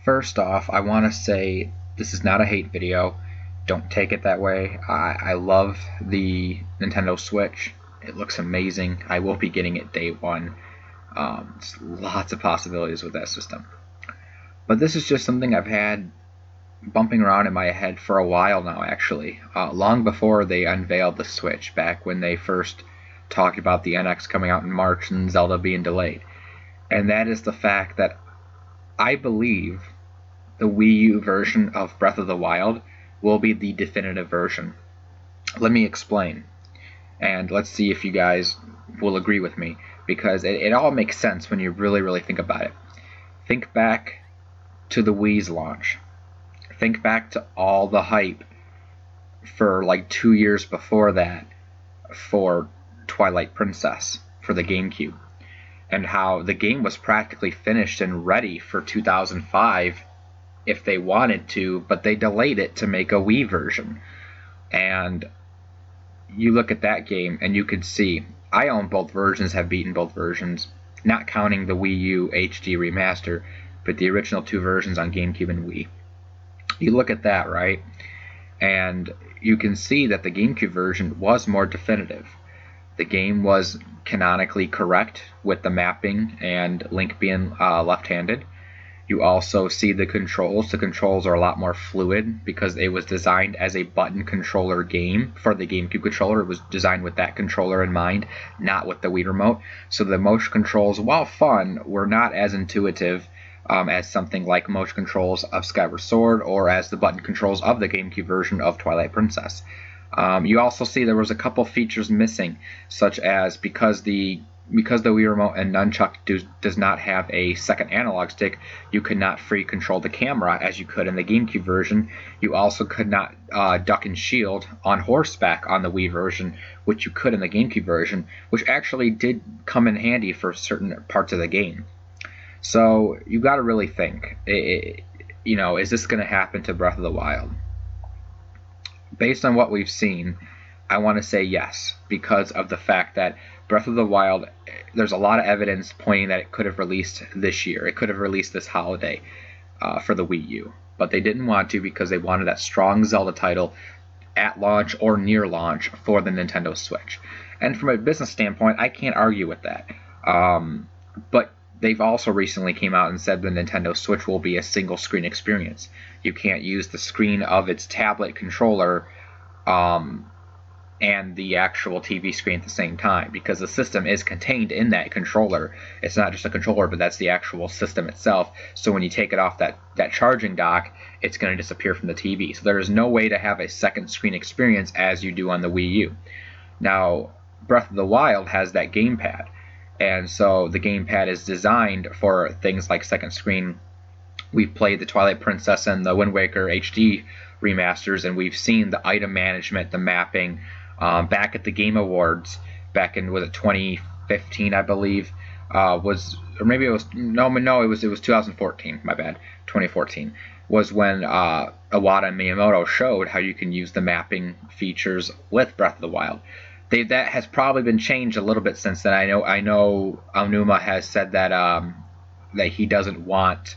First off, I want to say this is not a hate video. Don't take it that way. I love the Nintendo Switch. It looks amazing. I will be getting it day one. There's lots of possibilities with that system. But this is just something I've had bumping around in my head for a while now, actually. Long before they unveiled the Switch, back when they first talked about the NX coming out in March and Zelda being delayed. And that is the fact that I believe the Wii U version of Breath of the Wild will be the definitive version. Let me explain, and let's see if you guys will agree with me, because it all makes sense when you really think about it. Think back to the Wii's launch. Think back to all the hype for like 2 years before that for Twilight Princess for the GameCube, and how the game was practically finished and ready for 2005 if they wanted to, but they delayed it to make a Wii version. And you look at that game and you could see, I own both versions, have beaten both versions, not counting the Wii U HD remaster, but the original two versions on GameCube and Wii. You look at that, right? And you can see that the GameCube version was more definitive. The game was canonically correct with the mapping and Link being left-handed. You also see the controls. The controls are a lot more fluid because it was designed as a button controller game for the GameCube controller. It was designed with that controller in mind, not with the Wii remote. So the motion controls, while fun, were not as intuitive as something like motion controls of Skyward Sword or as the button controls of the GameCube version of Twilight Princess. You also see there was a couple features missing, such as because the Wii Remote and Nunchuck does not have a second analog stick, you could not free control the camera as you could in the GameCube version. You also could not duck and shield on horseback on the Wii version, which you could in the GameCube version, which actually did come in handy for certain parts of the game. So you got to really think, is this going to happen to Breath of the Wild? Based on what we've seen, I want to say yes, because of the fact that Breath of the Wild, there's a lot of evidence pointing that it could have released this year. It could have released this holiday for the Wii U. But they didn't want to because they wanted that strong Zelda title at launch or near launch for the Nintendo Switch. And from a business standpoint, I can't argue with that. But they've also recently came out and said the Nintendo Switch will be a single screen experience. You can't use the screen of its tablet controller and the actual TV screen at the same time, because the system is contained in that controller. It's not just a controller, but that's the actual system itself. So when you take it off that charging dock, it's going to disappear from the TV. So there is no way to have a second screen experience as you do on the Wii U. Now, Breath of the Wild has that gamepad, and so the gamepad is designed for things like second screen. We've played the Twilight Princess and the Wind Waker HD remasters, and we've seen the item management, the mapping, back at the Game Awards back in, was it 2015, I believe, it was 2014, my bad, 2014 was when Iwata and Miyamoto showed how you can use the mapping features with Breath of the Wild. That has probably been changed a little bit since then. I know Aonuma has said that he doesn't want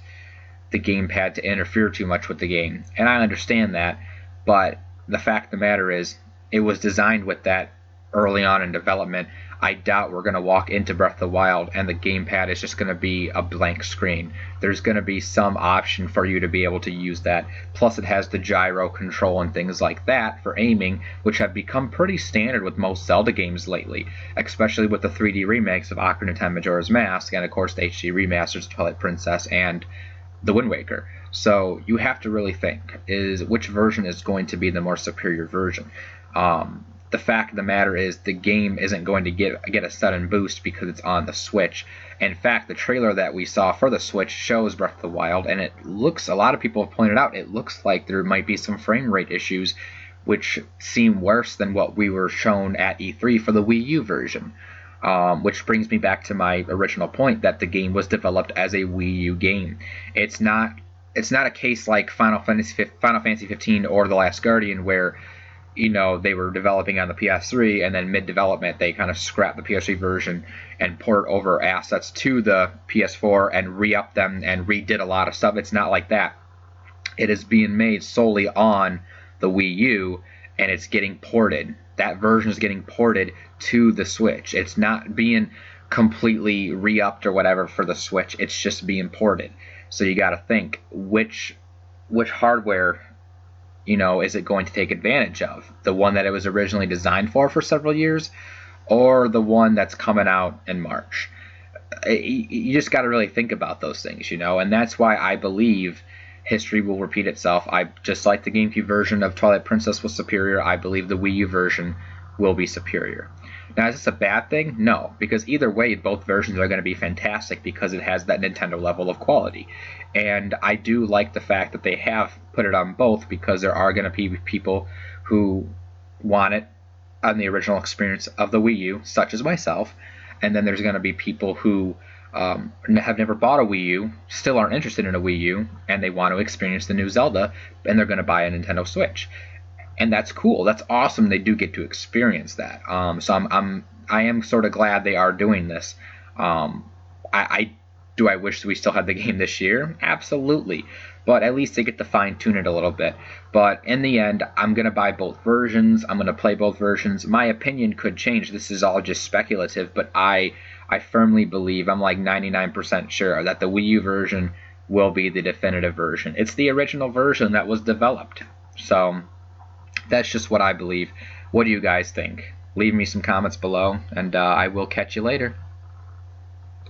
the gamepad to interfere too much with the game, and I understand that, but the fact of the matter is, it was designed with that early on in development. I doubt we're going to walk into Breath of the Wild and the gamepad is just going to be a blank screen. There's going to be some option for you to be able to use that. Plus it has the gyro control and things like that for aiming, which have become pretty standard with most Zelda games lately, especially with the 3D remakes of Ocarina of Time Majora's Mask and of course the HD remasters of Twilight Princess and the Wind Waker. So you have to really think, is which version is going to be the more superior version. The fact of the matter is the game isn't going to get a sudden boost because it's on the Switch. In fact, the trailer that we saw for the Switch shows Breath of the Wild, and it looks, a lot of people have pointed out, it looks like there might be some frame rate issues which seem worse than what we were shown at E3 for the Wii U version. Which brings me back to my original point that the game was developed as a Wii U game. It's not a case like Final Fantasy 15 or The Last Guardian where they were developing on the PS3, and then mid-development they kind of scrapped the PS3 version and ported over assets to the PS4 and re-upped them and redid a lot of stuff. It's not like that. It is being made solely on the Wii U, and it's getting ported. That version is getting ported to the Switch. It's not being completely re-upped or whatever for the Switch. It's just being ported. So you got to think which hardware is it going to take advantage of? The one that it was originally designed for several years, or the one that's coming out in March? You just got to really think about those things, and that's why I believe history will repeat itself. I just like the GameCube version of Twilight Princess was superior. I believe the Wii U version will be superior. Now, is this a bad thing? No, because either way, both versions are going to be fantastic because it has that Nintendo level of quality. And I do like the fact that they have put it on both, because there are going to be people who want it on the original experience of the Wii U, such as myself. And then there's going to be people who have never bought a Wii U, still aren't interested in a Wii U, and they want to experience the new Zelda, and they're going to buy a Nintendo Switch. And that's cool. That's awesome. They do get to experience that. So I am sort of glad they are doing this. Do I wish we still had the game this year? Absolutely. But at least they get to fine tune it a little bit. But in the end, I'm going to buy both versions. I'm going to play both versions. My opinion could change. This is all just speculative, but I firmly believe, I'm like 99% sure, that the Wii U version will be the definitive version. It's the original version that was developed. So that's just what I believe. What do you guys think? Leave me some comments below, and I will catch you later.